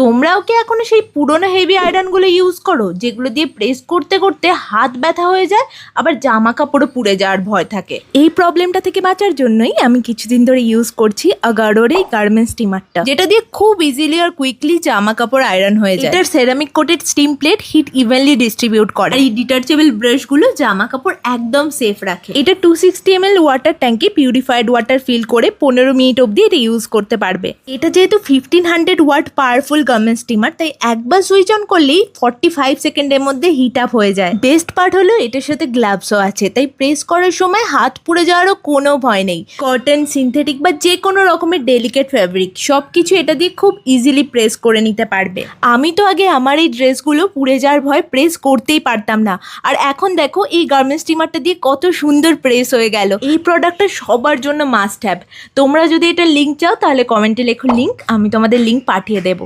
তোমরাও কি এখনো সেই পুরোনো হেভি আয়রনগুলো ইউজ করো, যেগুলো দিয়ে প্রেস করতে করতে হাত ব্যথা হয়ে যায়, আবার জামা কাপড়ও পুড়ে যাওয়ার ভয় থাকে? এই প্রবলেমটা থেকে বাঁচার জন্যই আমি কিছুদিন ধরে ইউজ করছি আগারোর এই গার্মেন্টস স্টিমারটা, যেটা দিয়ে খুব ইজিলি আর কুইকলি জামা কাপড় আয়রন হয়ে যায়। এটার ceramic coated steam plate heat evenly distribute করে, আর এই ডিটাচেবল ব্রাশগুলো জামা কাপড় একদম সেফ রাখে। এটা 260 ml ওয়াটার ট্যাঙ্কে পিউরিফাইড ওয়াটার ফিল করে 15 মিনিট অবধি এটা ইউজ করতে পারবে। এটা যেহেতু 1500 ওয়াট পাওয়ারফুল গার্মেন্টস স্টিমার, তাই একবার সুইচ অন করলেই 45 সেকেন্ডের মধ্যে হিট আপ হয়ে যায়। বেস্ট পার্ট হলো এটার সাথে গ্লাভসও আছে, তাই প্রেস করার সময় হাত পুড়ে যাওয়ারও কোনো ভয় নেই। কটন, সিনথেটিক বা যে কোনো রকমের ডেলিকেট ফ্যাব্রিক সবকিছু এটা দিয়ে খুব ইজিলি প্রেস করে নিতে পারবে। আমি তো আগে আমার এই ড্রেসগুলো পুড়ে যাওয়ার ভয় প্রেস করতেই পারতাম না, আর এখন দেখো এই গার্মেন্টস স্টিমারটা দিয়ে কত সুন্দর প্রেস হয়ে গেল। এই প্রোডাক্টটা সবার জন্য মাস্ট হ্যাভ। তোমরা যদি এটা লিঙ্ক চাও তাহলে কমেন্টে লেখো লিঙ্ক, আমি তোমাদের লিঙ্ক পাঠিয়ে দেবো।